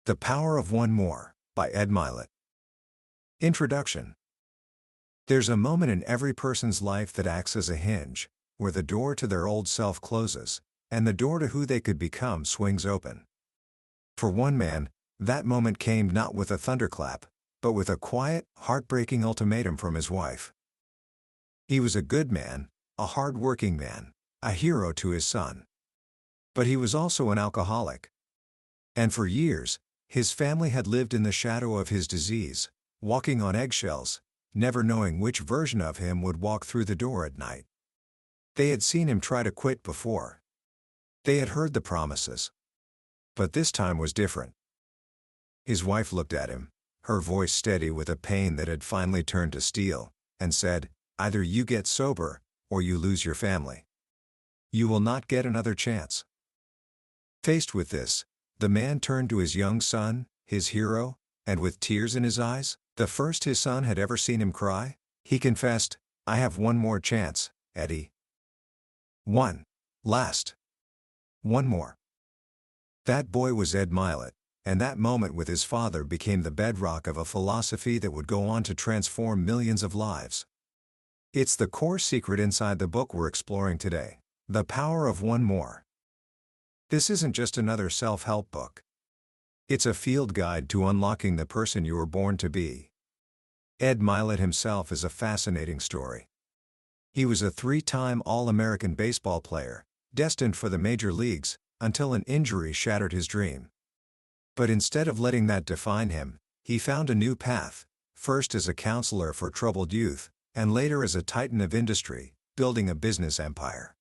The Power of One More, by Ed Mylett. Introduction. There's a moment in every person's life that acts as a hinge, where the door to their old self closes, and the door to who they could become swings open. For one man, that moment came not with a thunderclap, but with a quiet, heartbreaking ultimatum from his wife. He was a good man, a hard-working man, a hero to his son. But he was also an alcoholic. And for years, his family had lived in the shadow of his disease, walking on eggshells, never knowing which version of him would walk through the door at night. They had seen him try to quit before. They had heard the promises. But this time was different. His wife looked at him, her voice steady with a pain that had finally turned to steel, and said, "Either you get sober, or you lose your family. You will not get another chance." Faced with this, the man turned to his young son, his hero, and with tears in his eyes, the first his son had ever seen him cry, he confessed, "I have one more chance, Eddie. One more." That boy was Ed Mylett, and that moment with his father became the bedrock of a philosophy that would go on to transform millions of lives. It's the core secret inside the book we're exploring today, The Power of One More. This isn't just another self-help book. It's a field guide to unlocking the person you were born to be. Ed Mylett himself is a fascinating story. He was a three-time All-American baseball player, destined for the major leagues, until an injury shattered his dream. But instead of letting that define him, he found a new path, first as a counselor for troubled youth, and later as a titan of industry, building a business empire.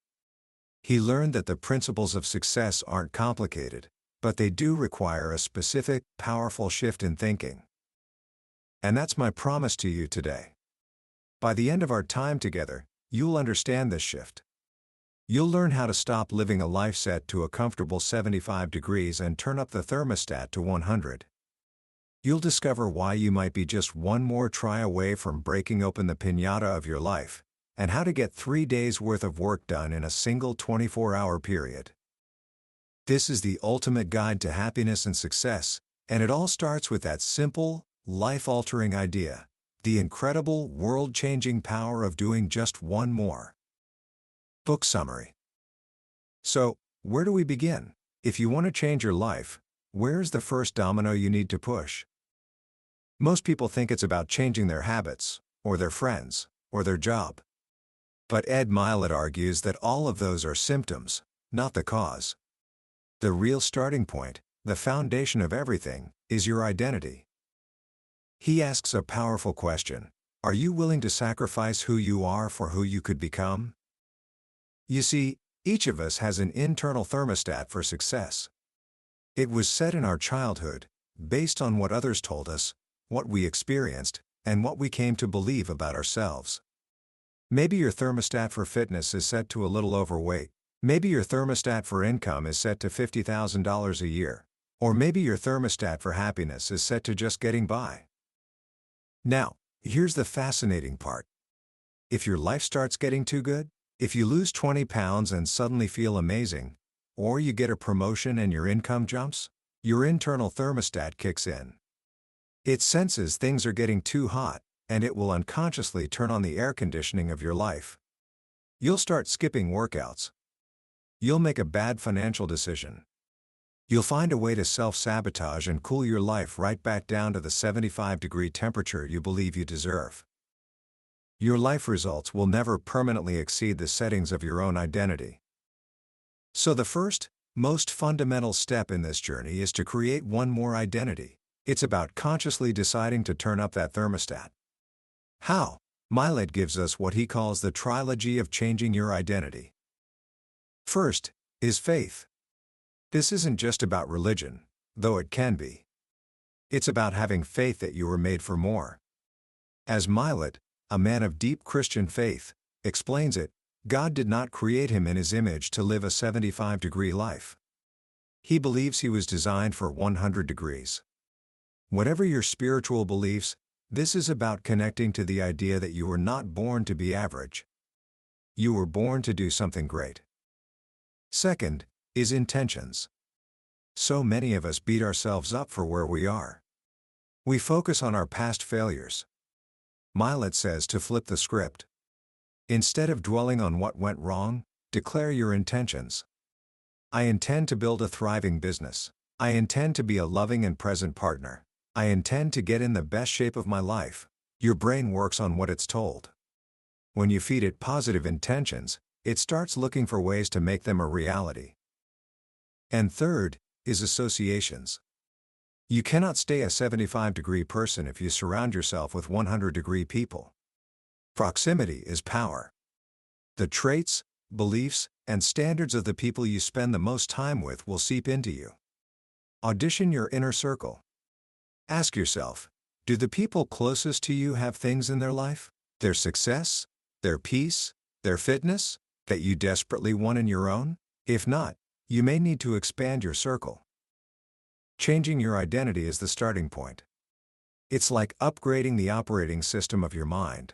He learned that the principles of success aren't complicated, but they do require a specific, powerful shift in thinking. And that's my promise to you today. By the end of our time together, you'll understand this shift. You'll learn how to stop living a life set to a comfortable 75 degrees and turn up the thermostat to 100. You'll discover why you might be just one more try away from breaking open the piñata of your life, and how to get 3 days' worth of work done in a single 24-hour period. This is the ultimate guide to happiness and success, and it all starts with that simple, life-altering idea, the incredible, world-changing power of doing just one more. Book summary. So, where do we begin? If you want to change your life, where's the first domino you need to push? Most people think it's about changing their habits, or their friends, or their job. But Ed Mylett argues that all of those are symptoms, not the cause. The real starting point, the foundation of everything, is your identity. He asks a powerful question: are you willing to sacrifice who you are for who you could become? You see, each of us has an internal thermostat for success. It was set in our childhood, based on what others told us, what we experienced, and what we came to believe about ourselves. Maybe your thermostat for fitness is set to a little overweight. Maybe your thermostat for income is set to $50,000 a year. Or maybe your thermostat for happiness is set to just getting by. Now, here's the fascinating part. If your life starts getting too good, if you lose 20 pounds and suddenly feel amazing, or you get a promotion and your income jumps, your internal thermostat kicks in. It senses things are getting too hot, and it will unconsciously turn on the air conditioning of your life. You'll start skipping workouts. You'll make a bad financial decision. You'll find a way to self-sabotage and cool your life right back down to the 75-degree temperature you believe you deserve. Your life results will never permanently exceed the settings of your own identity. So the first, most fundamental step in this journey is to create one more identity. It's about consciously deciding to turn up that thermostat. How? Mylett gives us what he calls the trilogy of changing your identity. First, is faith. This isn't just about religion, though it can be. It's about having faith that you were made for more. As Mylett, a man of deep Christian faith, explains it, God did not create him in his image to live a 75-degree life. He believes he was designed for 100 degrees. Whatever your spiritual beliefs, this is about connecting to the idea that you were not born to be average. You were born to do something great. Second, is intentions. So many of us beat ourselves up for where we are. We focus on our past failures. Mylett says to flip the script. Instead of dwelling on what went wrong, declare your intentions. I intend to build a thriving business. I intend to be a loving and present partner. I intend to get in the best shape of my life. Your brain works on what it's told. When you feed it positive intentions, it starts looking for ways to make them a reality. And third is associations. You cannot stay a 75-degree person if you surround yourself with 100-degree people. Proximity is power. The traits, beliefs, and standards of the people you spend the most time with will seep into you. Audition your inner circle. Ask yourself, do the people closest to you have things in their life, their success, their peace, their fitness, that you desperately want in your own? If not, you may need to expand your circle. Changing your identity is the starting point. It's like upgrading the operating system of your mind.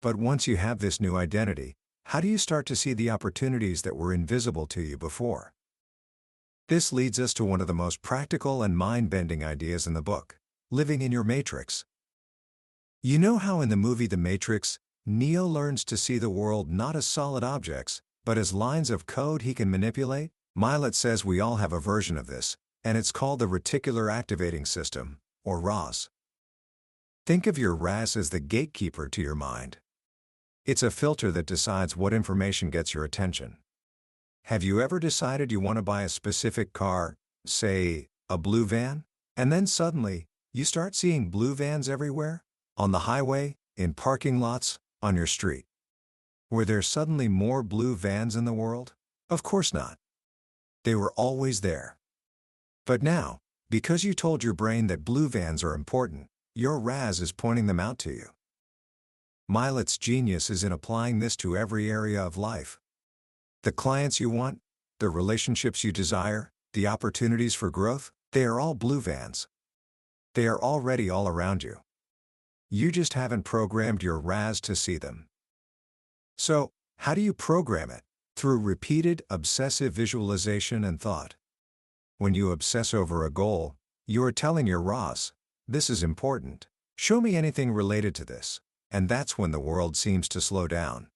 But once you have this new identity, how do you start to see the opportunities that were invisible to you before? This leads us to one of the most practical and mind-bending ideas in the book, living in your matrix. You know how in the movie The Matrix, Neo learns to see the world not as solid objects, but as lines of code he can manipulate? Mylett says we all have a version of this, and it's called the reticular activating system, or RAS. Think of your RAS as the gatekeeper to your mind. It's a filter that decides what information gets your attention. Have you ever decided you want to buy a specific car, say, a blue van? And then suddenly, you start seeing blue vans everywhere? On the highway, in parking lots, on your street. Were there suddenly more blue vans in the world? Of course not. They were always there. But now, because you told your brain that blue vans are important, your RAS is pointing them out to you. Mylett's genius is in applying this to every area of life. The clients you want, the relationships you desire, the opportunities for growth, they are all blue vans. They are already all around you. You just haven't programmed your RAS to see them. So, how do you program it? Through repeated, obsessive visualization and thought. When you obsess over a goal, you are telling your RAS, this is important. Show me anything related to this. And that's when the world seems to slow down.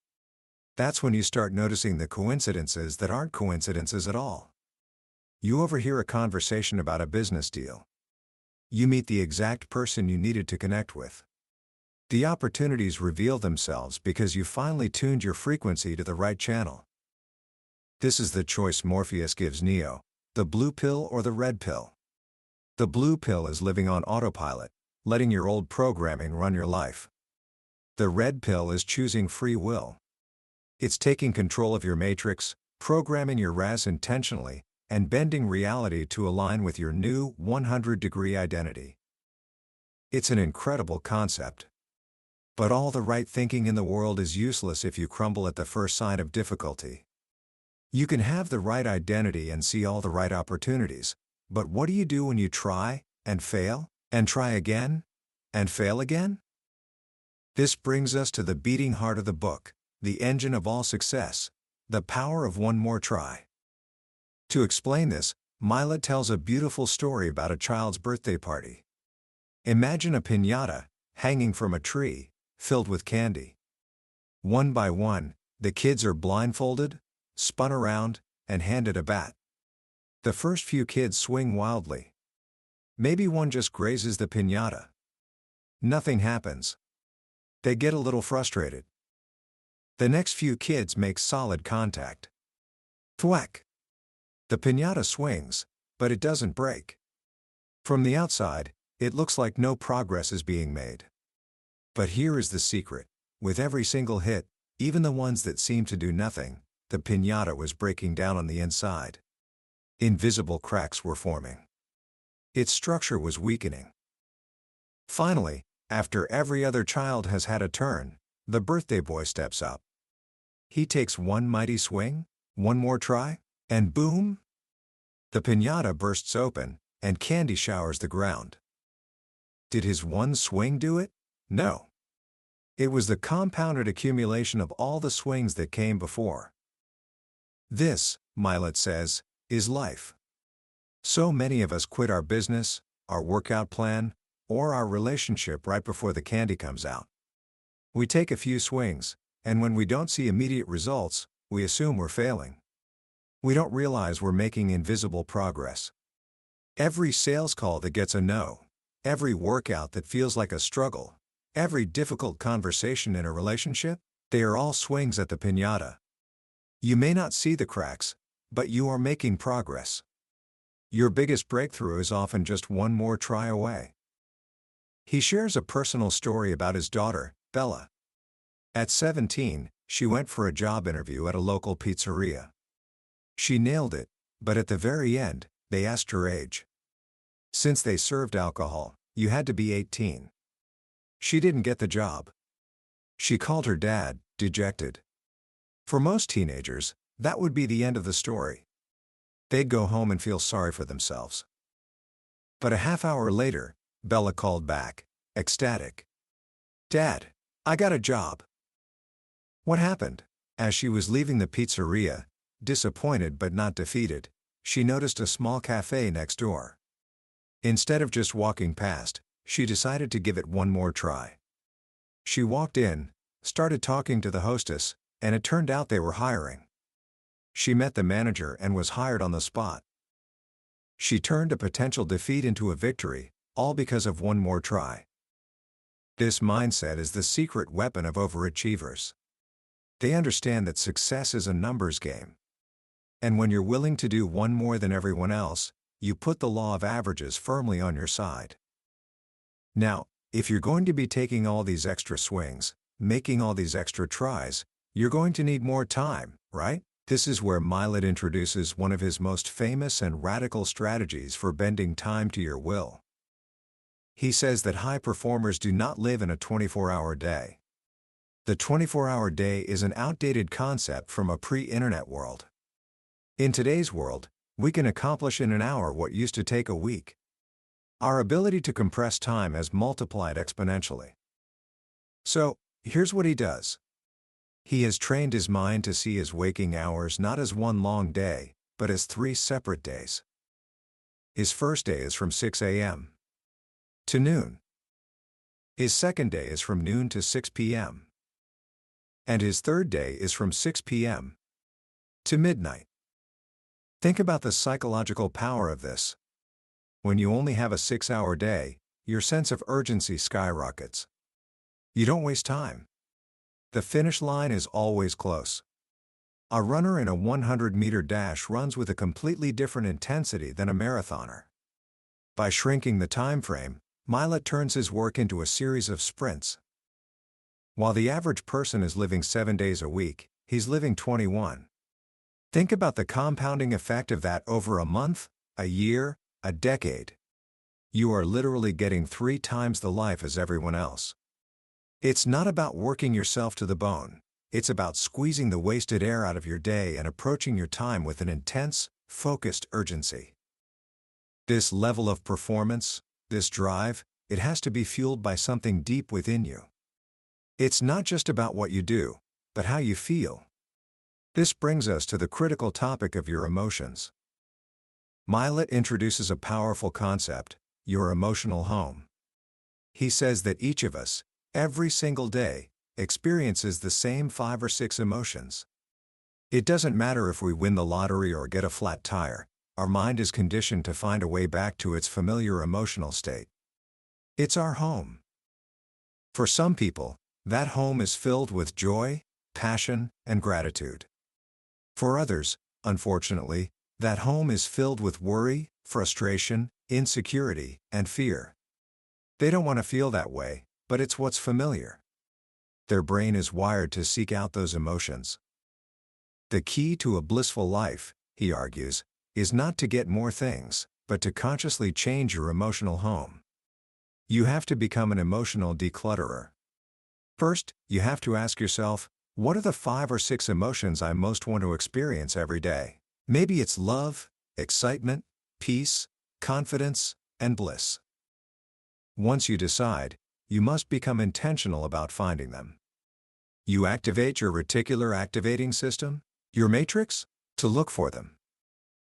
That's when you start noticing the coincidences that aren't coincidences at all. You overhear a conversation about a business deal. You meet the exact person you needed to connect with. The opportunities reveal themselves because you finally tuned your frequency to the right channel. This is the choice Morpheus gives Neo, the blue pill or the red pill. The blue pill is living on autopilot, letting your old programming run your life. The red pill is choosing free will. It's taking control of your matrix, programming your RAS intentionally, and bending reality to align with your new 100-degree identity. It's an incredible concept. But all the right thinking in the world is useless if you crumble at the first sign of difficulty. You can have the right identity and see all the right opportunities, but what do you do when you try, and fail, and try again, and fail again? This brings us to the beating heart of the book, the engine of all success, the power of one more try. To explain this, Mylett tells a beautiful story about a child's birthday party. Imagine a piñata, hanging from a tree, filled with candy. One by one, the kids are blindfolded, spun around, and handed a bat. The first few kids swing wildly. Maybe one just grazes the piñata. Nothing happens. They get a little frustrated. The next few kids make solid contact. Thwack! The piñata swings, but it doesn't break. From the outside, it looks like no progress is being made. But here is the secret. With every single hit, even the ones that seemed to do nothing, the piñata was breaking down on the inside. Invisible cracks were forming. Its structure was weakening. Finally, after every other child has had a turn, the birthday boy steps up. He takes one mighty swing, one more try, and boom! The piñata bursts open, and candy showers the ground. Did his one swing do it? No. It was the compounded accumulation of all the swings that came before. This, Mylett says, is life. So many of us quit our business, our workout plan, or our relationship right before the candy comes out. We take a few swings, and when we don't see immediate results, we assume we're failing. We don't realize we're making invisible progress. Every sales call that gets a no, every workout that feels like a struggle, every difficult conversation in a relationship, they are all swings at the piñata. You may not see the cracks, but you are making progress. Your biggest breakthrough is often just one more try away. He shares a personal story about his daughter, Bella. At 17, she went for a job interview at a local pizzeria. She nailed it, but at the very end, they asked her age. Since they served alcohol, you had to be 18. She didn't get the job. She called her dad, dejected. For most teenagers, that would be the end of the story. They'd go home and feel sorry for themselves. But a half hour later, Bella called back, ecstatic. "Dad, I got a job." What happened? As she was leaving the pizzeria, disappointed but not defeated, she noticed a small cafe next door. Instead of just walking past, she decided to give it one more try. She walked in, started talking to the hostess, and it turned out they were hiring. She met the manager and was hired on the spot. She turned a potential defeat into a victory, all because of one more try. This mindset is the secret weapon of overachievers. They understand that success is a numbers game. And when you're willing to do one more than everyone else, you put the law of averages firmly on your side. Now, if you're going to be taking all these extra swings, making all these extra tries, you're going to need more time, right? This is where Mylett introduces one of his most famous and radical strategies for bending time to your will. He says that high performers do not live in a 24-hour day. The 24-hour day is an outdated concept from a pre-internet world. In today's world, we can accomplish in an hour what used to take a week. Our ability to compress time has multiplied exponentially. So, here's what he does. He has trained his mind to see his waking hours not as one long day, but as 3 separate days. His first day is from 6 a.m. to noon. His second day is from noon to 6 p.m. And his third day is from 6 p.m. to midnight. Think about the psychological power of this. When you only have a 6-hour day, your sense of urgency skyrockets. You don't waste time. The finish line is always close. A runner in a 100-meter dash runs with a completely different intensity than a marathoner. By shrinking the time frame, Mylett turns his work into a series of sprints. While the average person is living 7 days a week, he's living 21. Think about the compounding effect of that over a month, a year, a decade. You are literally getting 3 times the life as everyone else. It's not about working yourself to the bone. It's about squeezing the wasted air out of your day and approaching your time with an intense, focused urgency. This level of performance, this drive, it has to be fueled by something deep within you. It's not just about what you do, but how you feel. This brings us to the critical topic of your emotions. Mylett introduces a powerful concept, your emotional home. He says that each of us, every single day, experiences the same 5 or 6 emotions. It doesn't matter if we win the lottery or get a flat tire, our mind is conditioned to find a way back to its familiar emotional state. It's our home. For some people, that home is filled with joy, passion, and gratitude. For others, unfortunately, that home is filled with worry, frustration, insecurity, and fear. They don't want to feel that way, but it's what's familiar. Their brain is wired to seek out those emotions. The key to a blissful life, he argues, is not to get more things, but to consciously change your emotional home. You have to become an emotional declutterer. First, you have to ask yourself, what are the 5 or 6 emotions I most want to experience every day? Maybe it's love, excitement, peace, confidence, and bliss. Once you decide, you must become intentional about finding them. You activate your reticular activating system, your matrix, to look for them.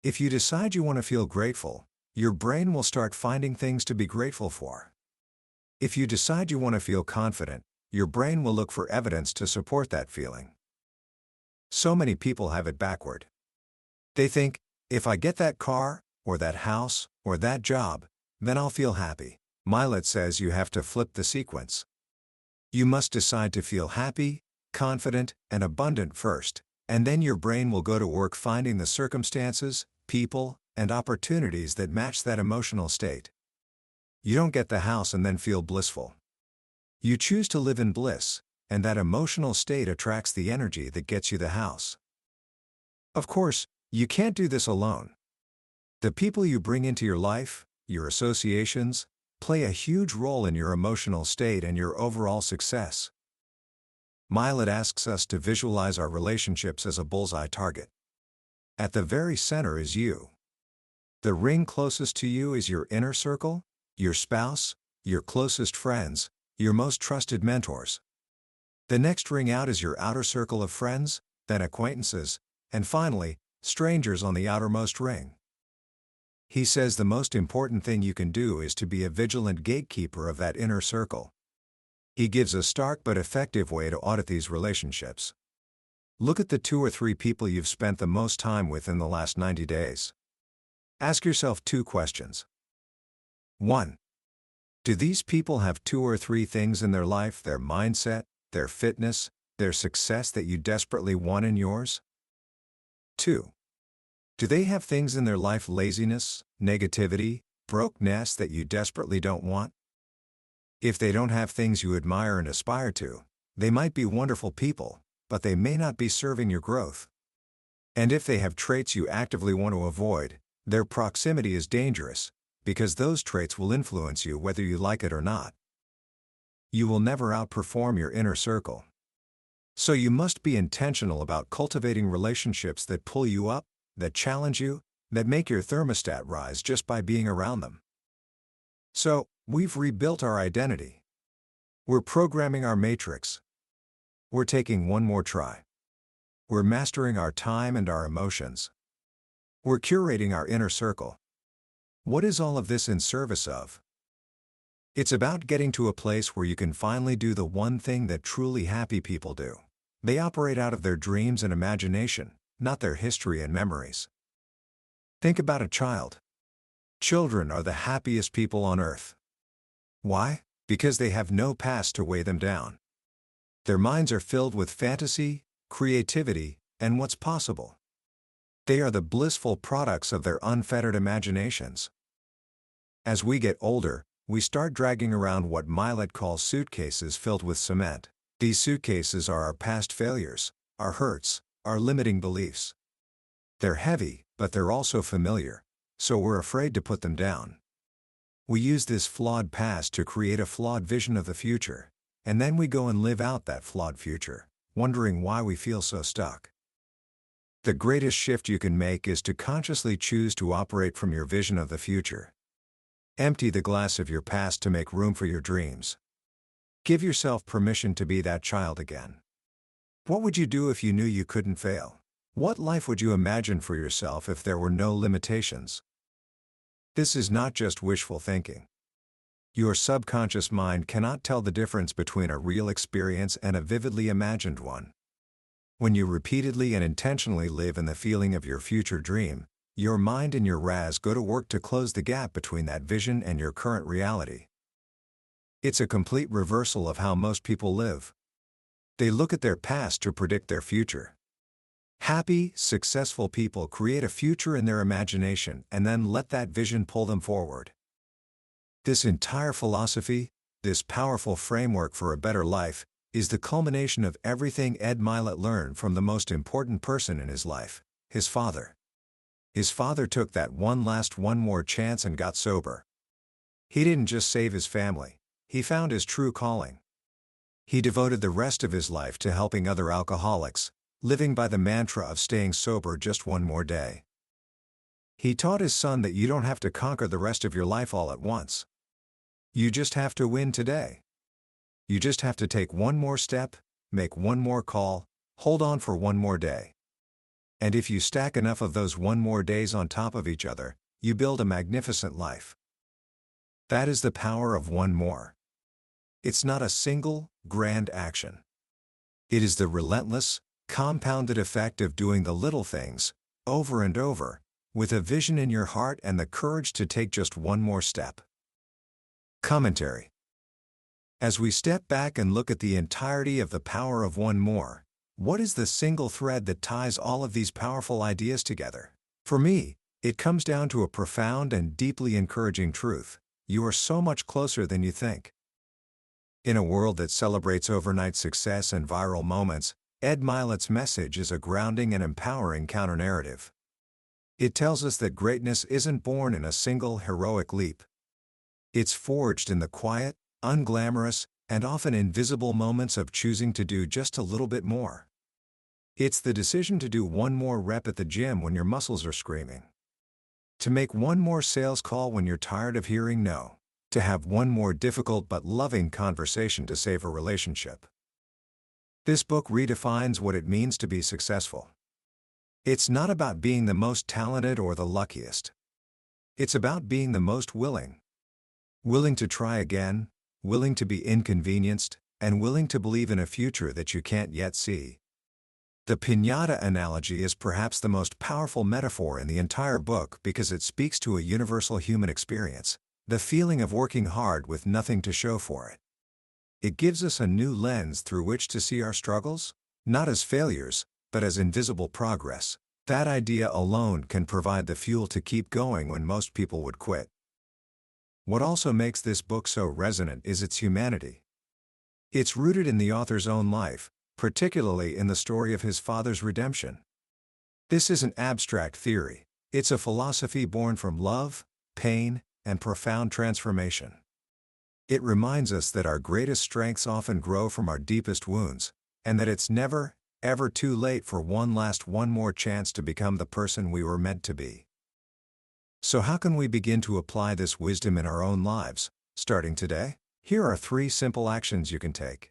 If you decide you want to feel grateful, your brain will start finding things to be grateful for. If you decide you want to feel confident, your brain will look for evidence to support that feeling. So many people have it backward. They think, if I get that car, or that house, or that job, then I'll feel happy. Mylett says you have to flip the sequence. You must decide to feel happy, confident, and abundant first, and then your brain will go to work finding the circumstances, people, and opportunities that match that emotional state. You don't get the house and then feel blissful. You choose to live in bliss, and that emotional state attracts the energy that gets you the house. Of course, you can't do this alone. The people you bring into your life, your associations, play a huge role in your emotional state and your overall success. Mylett asks us to visualize our relationships as a bullseye target. At the very center is you. The ring closest to you is your inner circle, your spouse, your closest friends, your most trusted mentors. The next ring out is your outer circle of friends, then acquaintances, and finally, strangers on the outermost ring. He says the most important thing you can do is to be a vigilant gatekeeper of that inner circle. He gives a stark but effective way to audit these relationships. Look at the 2 or 3 people you've spent the most time with in the last 90 days. Ask yourself 2 questions. 1. Do these people have 2 or 3 things in their life, their mindset, their fitness, their success that you desperately want in yours? 2. Do they have things in their life, laziness, negativity, brokenness that you desperately don't want? If they don't have things you admire and aspire to, they might be wonderful people, but they may not be serving your growth. And if they have traits you actively want to avoid, their proximity is dangerous, because those traits will influence you whether you like it or not. You will never outperform your inner circle. So you must be intentional about cultivating relationships that pull you up, that challenge you, that make your thermostat rise just by being around them. So, we've rebuilt our identity. We're programming our matrix. We're taking one more try. We're mastering our time and our emotions. We're curating our inner circle. What is all of this in service of? It's about getting to a place where you can finally do the one thing that truly happy people do. They operate out of their dreams and imagination, not their history and memories. Think about a child. Children are the happiest people on earth. Why? Because they have no past to weigh them down. Their minds are filled with fantasy, creativity, and what's possible. They are the blissful products of their unfettered imaginations. As we get older, we start dragging around what Mylett calls suitcases filled with cement. These suitcases are our past failures, our hurts, our limiting beliefs. They're heavy, but they're also familiar, so we're afraid to put them down. We use this flawed past to create a flawed vision of the future, and then we go and live out that flawed future, wondering why we feel so stuck. The greatest shift you can make is to consciously choose to operate from your vision of the future. Empty the glass of your past to make room for your dreams. Give yourself permission to be that child again. What would you do if you knew you couldn't fail? What life would you imagine for yourself if there were no limitations? This is not just wishful thinking. Your subconscious mind cannot tell the difference between a real experience and a vividly imagined one. When you repeatedly and intentionally live in the feeling of your future dream, your mind and your RAS go to work to close the gap between that vision and your current reality. It's a complete reversal of how most people live. They look at their past to predict their future. Happy, successful people create a future in their imagination and then let that vision pull them forward. This entire philosophy, this powerful framework for a better life, is the culmination of everything Ed Mylett learned from the most important person in his life, his father. His father took that one more chance and got sober. He didn't just save his family, he found his true calling. He devoted the rest of his life to helping other alcoholics, living by the mantra of staying sober just one more day. He taught his son that you don't have to conquer the rest of your life all at once. You just have to win today. You just have to take one more step, make one more call, hold on for one more day. And if you stack enough of those one more days on top of each other, you build a magnificent life. That is the power of one more. It's not a single, grand action. It is the relentless, compounded effect of doing the little things, over and over, with a vision in your heart and the courage to take just one more step. Commentary. As we step back and look at the entirety of the power of one more, what is the single thread that ties all of these powerful ideas together? For me, it comes down to a profound and deeply encouraging truth: you are so much closer than you think. In a world that celebrates overnight success and viral moments, Ed Mylett's message is a grounding and empowering counter-narrative. It tells us that greatness isn't born in a single heroic leap. It's forged in the quiet, unglamorous, and often invisible moments of choosing to do just a little bit more. It's the decision to do one more rep at the gym when your muscles are screaming. To make one more sales call when you're tired of hearing no. To have one more difficult but loving conversation to save a relationship. This book redefines what it means to be successful. It's not about being the most talented or the luckiest. It's about being the most willing. Willing to try again, willing to be inconvenienced, and willing to believe in a future that you can't yet see. The piñata analogy is perhaps the most powerful metaphor in the entire book because it speaks to a universal human experience, the feeling of working hard with nothing to show for it. It gives us a new lens through which to see our struggles, not as failures, but as invisible progress. That idea alone can provide the fuel to keep going when most people would quit. What also makes this book so resonant is its humanity. It's rooted in the author's own life, particularly in the story of his father's redemption. This isn't abstract theory, it's a philosophy born from love, pain, and profound transformation. It reminds us that our greatest strengths often grow from our deepest wounds, and that it's never, ever too late for one more chance to become the person we were meant to be. So how can we begin to apply this wisdom in our own lives, starting today? Here are 3 simple actions you can take.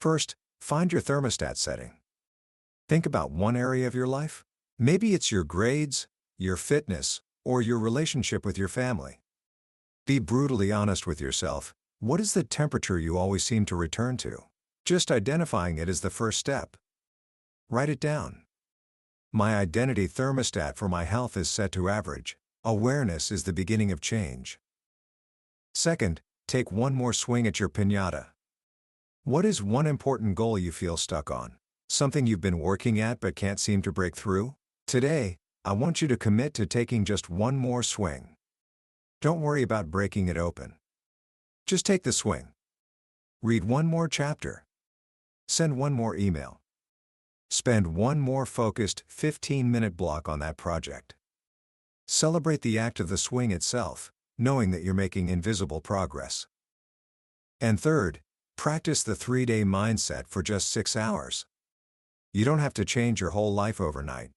First, find your thermostat setting. Think about one area of your life. Maybe it's your grades, your fitness, or your relationship with your family. Be brutally honest with yourself. What is the temperature you always seem to return to? Just identifying it is the first step. Write it down. My identity thermostat for my health is set to average. Awareness is the beginning of change. Second, take one more swing at your piñata. What is one important goal you feel stuck on? Something you've been working at but can't seem to break through? Today, I want you to commit to taking just one more swing. Don't worry about breaking it open. Just take the swing. Read one more chapter. Send one more email. Spend one more focused 15-minute block on that project. Celebrate the act of the swing itself, knowing that you're making invisible progress. And third, practice the 3-day mindset for just 6 hours. You don't have to change your whole life overnight.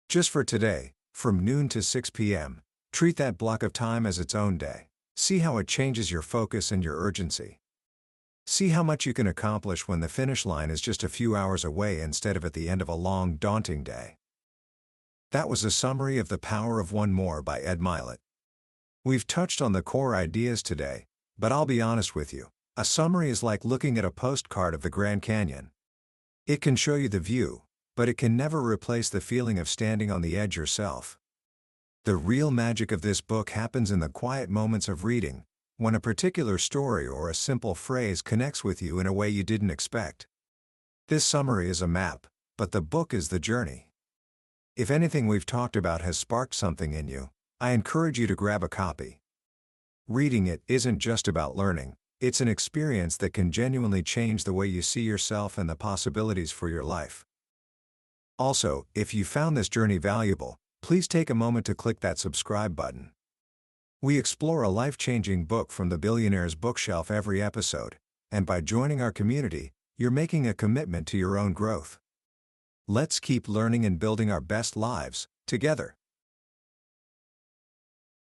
Just for today, from noon to 6 p.m., treat that block of time as its own day. See how it changes your focus and your urgency. See how much you can accomplish when the finish line is just a few hours away instead of at the end of a long, daunting day. That was a summary of The Power of One More by Ed Mylett. We've touched on the core ideas today, but I'll be honest with you, a summary is like looking at a postcard of the Grand Canyon. It can show you the view, but it can never replace the feeling of standing on the edge yourself. The real magic of this book happens in the quiet moments of reading, when a particular story or a simple phrase connects with you in a way you didn't expect. This summary is a map, but the book is the journey. If anything we've talked about has sparked something in you, I encourage you to grab a copy. Reading it isn't just about learning, it's an experience that can genuinely change the way you see yourself and the possibilities for your life. Also, if you found this journey valuable, please take a moment to click that subscribe button. We explore a life-changing book from the Billionaire's Bookshelf every episode, and by joining our community, you're making a commitment to your own growth. Let's keep learning and building our best lives, together.